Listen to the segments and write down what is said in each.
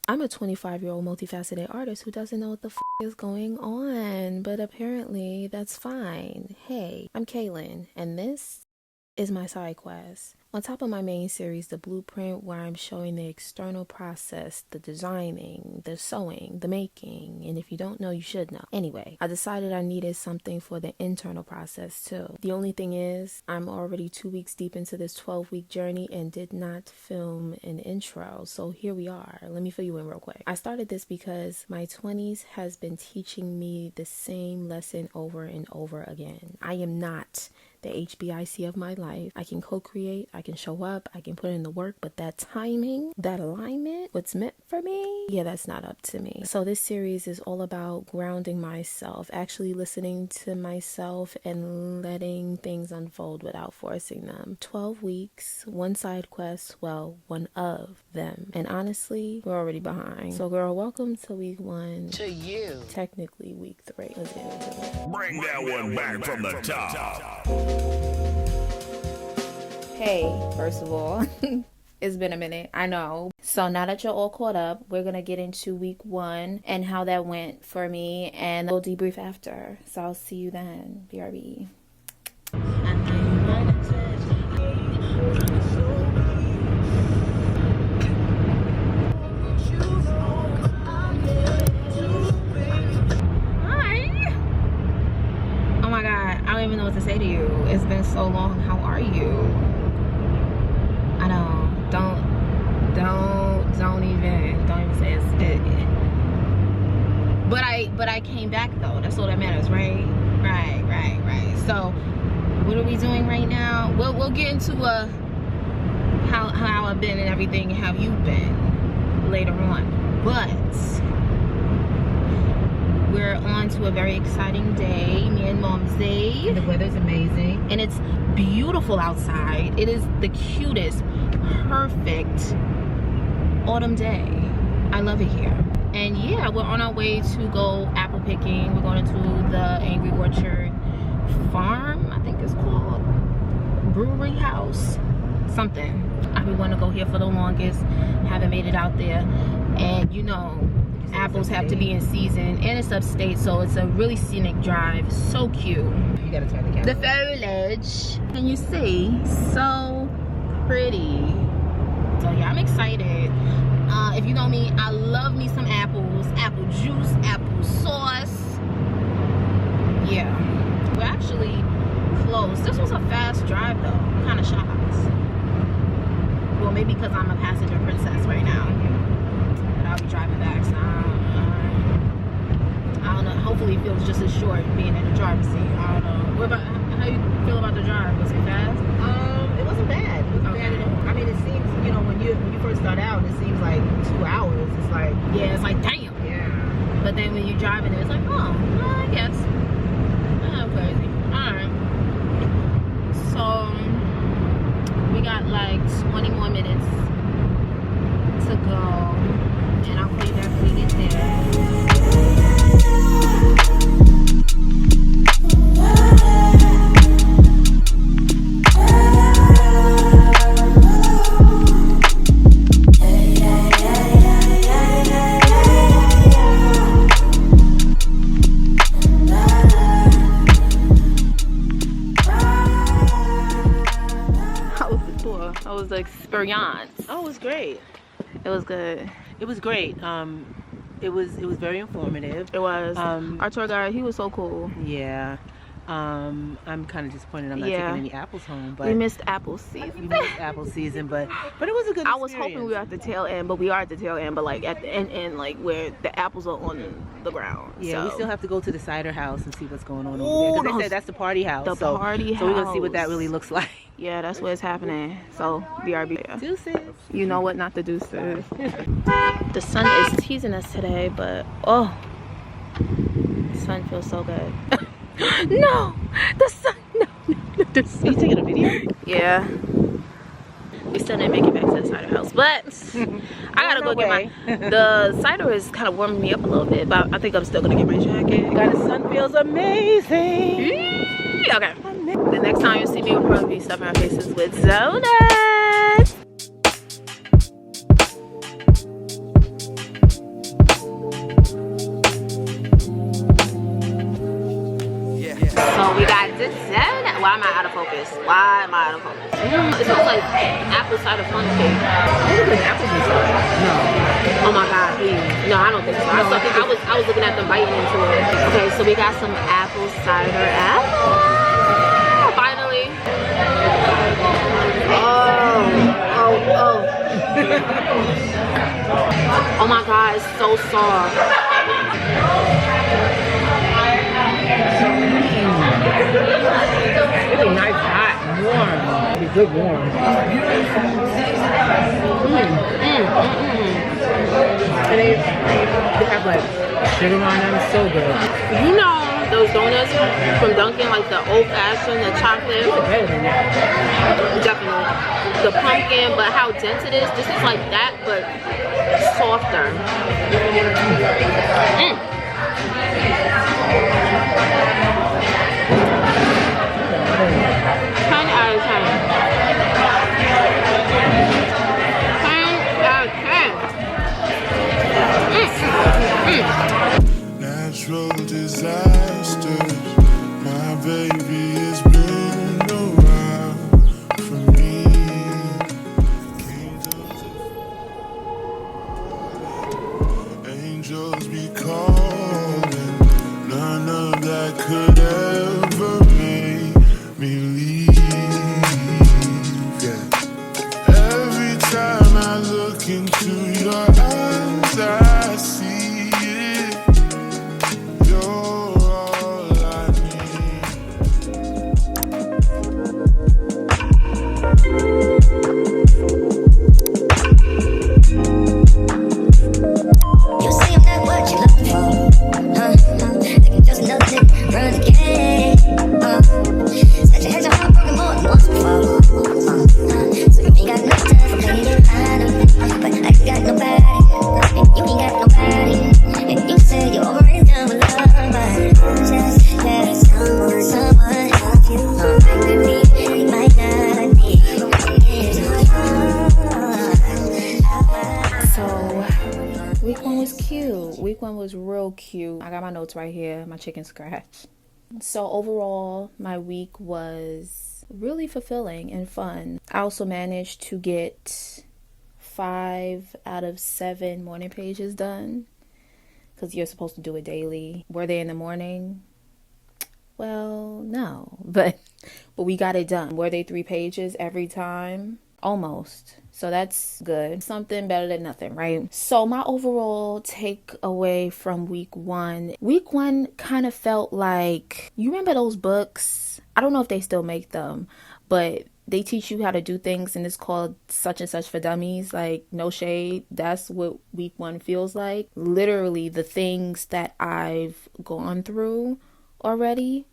I'm a 25-year-old multifaceted artist who doesn't know what the is going on, but apparently that's fine. Hey, I'm Kaylin, and this is my side quest. On top of my main series, The Blueprint, where I'm showing the external process, the designing, the sewing, the making, and if you don't know, you should know. Anyway, I decided I needed something for the internal process too. The only thing is, I'm already 2 weeks deep into this 12-week journey and did not film an intro, so here we are. Let me fill you in real quick. I started this because my 20s has been teaching me the same lesson over and over again. I am not the hbic of my life. I can co-create, I can show up, I can put in the work, but that timing, that alignment, what's meant for me, yeah, that's not up to me. So this series is all about grounding myself, actually listening to myself and letting things unfold without forcing them. 12 weeks, one side quest, well, one of them. And honestly, we're already behind. So girl, welcome to week 1. To you. Technically week 3. Let's get into it. Bring that one back from the top. Hey, first of all, it's been a minute, I know. So now that you're all caught up, we're going to get into week 1 and how that went for me, and we'll debrief after. So I'll see you then. BRB. Hi. Oh my God, I don't even know what to say to you. It's been so long. How are you? I know. Don't even say it. But I came back though. That's all that matters, right? Right. So, what are we doing right now? We'll get into how I've been and everything, and how you've been later on. But we're on to a very exciting day, me and Mom's day. The weather's amazing. And it's beautiful outside. It is the cutest, perfect autumn day. I love it here. And yeah, we're on our way to go apple picking. We're going to the Angry Orchard Farm, I think it's called. Brewery House, something. I've been wanting to go here for the longest. Haven't made it out there. And you know, apples have to be in season, and it's upstate, so it's a really scenic drive. So cute. You gotta turn the camera. The foliage, can you see? So pretty. So yeah, I'm excited. If you know me, I love me some apples, apple juice, apple sauce. Yeah, we're actually close. This was a fast drive though. I'm kind of shocked. Well, maybe because I'm a passenger princess right now. I'll be driving back, so I don't know. Hopefully it feels just as short being in the driver's seat. I don't know. What about, how you feel about the drive? Was it fast? It wasn't bad. It wasn't bad at all. I mean, it seems, you know, when you first start out, it seems like 2 hours. It's like, Yeah, it's like, damn. yeah. But then when you're driving it, it's like, oh, well, I guess. Oh, crazy. Alright. So, we got like 20 more minutes to go. And I'll call you back when we get there. How was the tour? How was the experience? Oh, it was great. It was good. It was great. It was very informative. It was. Our tour guide, he was so cool. Yeah. I'm kind of disappointed I'm not Yeah. taking any apples home, but We missed apple season. we missed apple season, but it was a good experience. I was hoping we were at the tail end, but we are at the tail end, but like at the end, like where the apples are on the ground. Yeah, so. we still have to go to the cider house and see what's going on Ooh, over there. 'Cause they those- said that's the party house. the so, party So we're gonna see what that house. really looks like. Yeah, that's what's happening. So BRB. Deuces. You know what not to do, sis. The sun is teasing us today, but oh, the sun feels so good. No, the sun. No, the sun. Are you taking a video? Yeah. We still didn't make it back to the cider house, but I gotta go get my. The cider is kind of warming me up a little bit, but I think I'm still gonna get my jacket. God, the sun feels amazing. Okay. The next time you see me, we'll probably be stuffing our faces with donuts. Why am I out of focus? Why am I out of focus? It smells like apple cider fun cake. Apple juice. No. Oh my god, please. No, I don't think so. I was looking at them biting into it. Okay, so we got some apple cider finally. Oh. Oh my god, it's so soft. It'd be nice, hot, warm. It'd be good warm. And they have like sugar on them. So good. You know those donuts from Dunkin', like the old fashioned, the chocolate? Better than that. Definitely. The pumpkin, but how dense it is. This is like that, but softer. 10 out of 10. 10 out of 10. Natural disasters. My baby has been around for me. Angels be calling. None of that could ever make me leave. Yeah. Every time I look into your eyes, I see it. You're all I need. You say I'm not what you're looking for. Thinking just another thing, run again. Said you had your heart broken more than once before. So you ain't got no time for playing around. But I ain't got nobody. You ain't got nobody. And you say you're over and done with love. But just let someone help you. Maybe it might not be. So, week one was cute. Week one was real cute. I got my notes right here, my chicken scratch. So overall, my week was really fulfilling and fun. I also managed to get 5 out of 7 morning pages done, because you're supposed to do it daily. Were they in the morning? Well, no, but we got it done. Were they 3 pages every time? Almost. So that's good. Something better than nothing, right? So my overall takeaway from week one kind of felt like, you remember those books? I don't know if they still make them, but they teach you how to do things and it's called such and such for dummies. Like, no shade. That's what week one feels like. Literally the things that I've gone through already.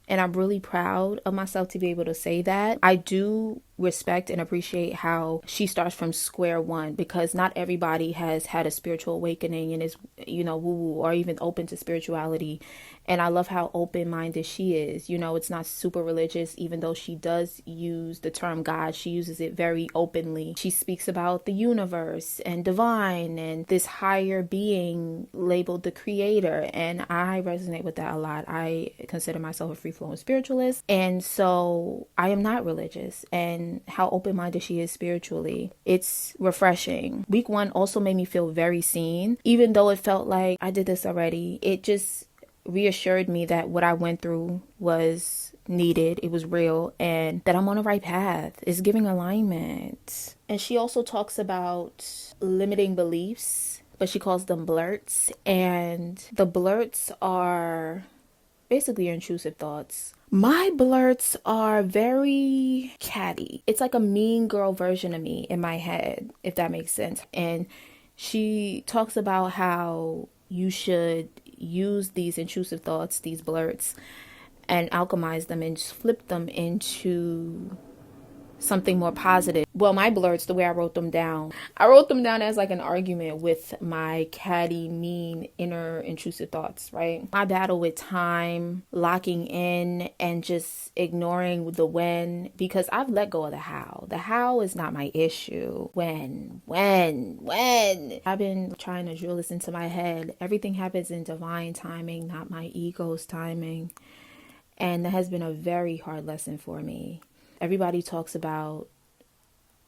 And I'm really proud of myself to be able to say that. I do respect and appreciate how she starts from square one, because not everybody has had a spiritual awakening and is, woo-woo or even open to spirituality. And I love how open-minded she is. It's not super religious, even though she does use the term God. She uses it very openly. She speaks about the universe and divine and this higher being labeled the creator. And I resonate with that a lot. I consider myself a free-flowing spiritualist. And so I am not religious. And how open-minded she is spiritually, it's refreshing. Week one also made me feel very seen. Even though it felt like I did this already, it just reassured me that what I went through was needed, it was real, and that I'm on the right path. It's giving alignment. And she also talks about limiting beliefs, but she calls them blurts. And the blurts are basically your intrusive thoughts. My blurts are very catty. It's like a mean girl version of me in my head, if that makes sense. And she talks about how you should use these intrusive thoughts, these blurts, and alchemize them and flip them into something more positive. Well, my blurts, the way I wrote them down as like an argument with my catty, mean, inner intrusive thoughts, right? My battle with time, locking in, and just ignoring the when, because I've let go of the how. The how is not my issue. When? I've been trying to drill this into my head. Everything happens in divine timing, not my ego's timing. And that has been a very hard lesson for me. Everybody talks about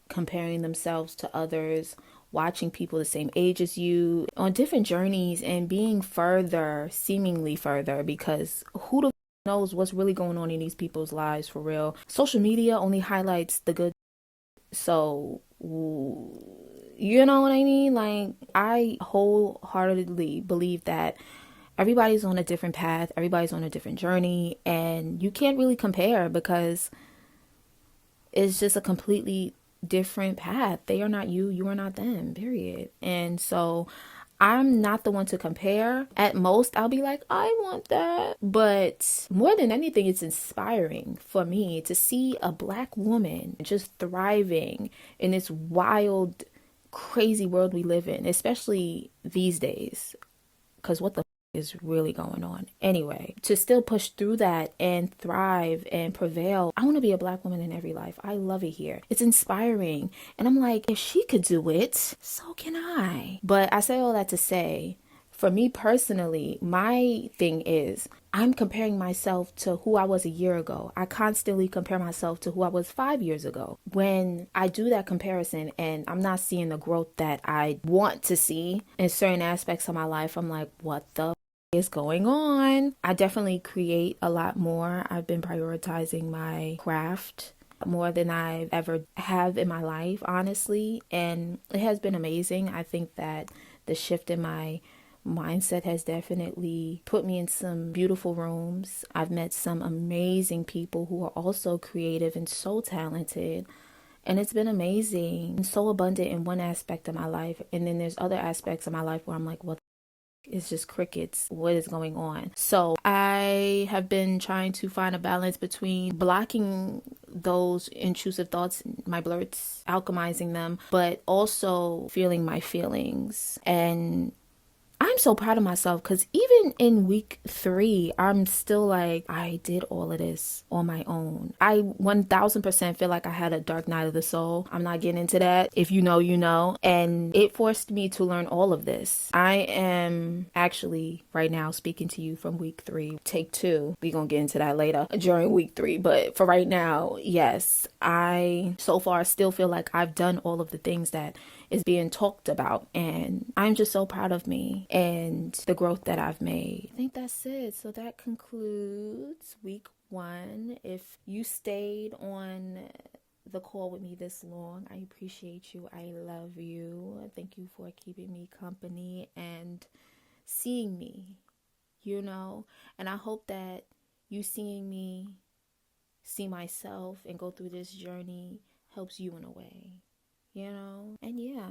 comparing themselves to others, watching people the same age as you on different journeys and being further, seemingly further, because who the knows what's really going on in these people's lives for real. Social media only highlights the good. So, you know what I mean? Like, I wholeheartedly believe that everybody's on a different path, everybody's on a different journey, and you can't really compare because it's just a completely different path. They are not you, you are not them, period. And so I'm not the one to compare. At most, I'll be like, I want that. But more than anything, it's inspiring for me to see a Black woman just thriving in this wild, crazy world we live in, especially these days. Because what the is really going on anyway, to still push through that and thrive and prevail. I want to be a Black woman in every life. I love it here. It's inspiring, and I'm like, if she could do it, so can I. But I say all that to say, for me personally, my thing is I'm comparing myself to who I was a year ago. I constantly compare myself to who I was 5 years ago. When I do that comparison and I'm not seeing the growth that I want to see in certain aspects of my life, I'm like, what the is going on? I definitely create a lot more. I've been prioritizing my craft more than I've ever have in my life, honestly, and it has been amazing. I think that the shift in my mindset has definitely put me in some beautiful rooms. I've met some amazing people who are also creative and so talented. And it's been amazing and so abundant in one aspect of my life. And then there's other aspects of my life where I'm like, well, it's just crickets. What is going on? So I have been trying to find a balance between blocking those intrusive thoughts, my blurts, alchemizing them, but also feeling my feelings. And I'm so proud of myself because even in week 3, I'm still like, I did all of this on my own. I 1000% feel like I had a dark night of the soul. I'm not getting into that. If you know, you know. And it forced me to learn all of this. I am actually right now speaking to you from week 3, take 2. We're going to get into that later during week 3. But for right now, yes, I so far still feel like I've done all of the things that is being talked about, and I'm just so proud of me and the growth that I've made. I think that's it. So that concludes week 1. If you stayed on the call with me this long, I appreciate you. I love you. Thank you for keeping me company and seeing me, you know, and I hope that you seeing me see myself and go through this journey helps you in a way. You know, and yeah,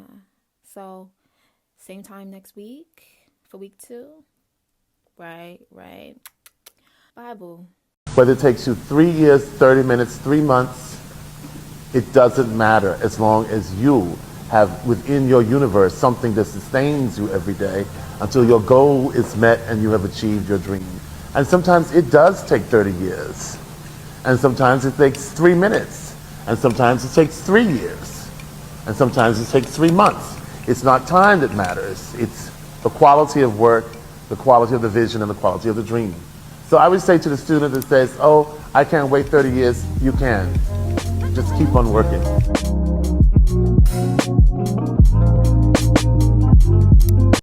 so same time next week for week 2. Right. Bye, boo. Whether it takes you 3 years, 30 minutes, 3 months, it doesn't matter as long as you have within your universe something that sustains you every day until your goal is met and you have achieved your dream. And sometimes it does take 30 years. And sometimes it takes 3 minutes. And sometimes it takes 3 years. And sometimes it takes 3 months. It's not time that matters. It's the quality of work, the quality of the vision, and the quality of the dream. So I would say to the student that says, oh, I can't wait 30 years, you can. Just keep on working.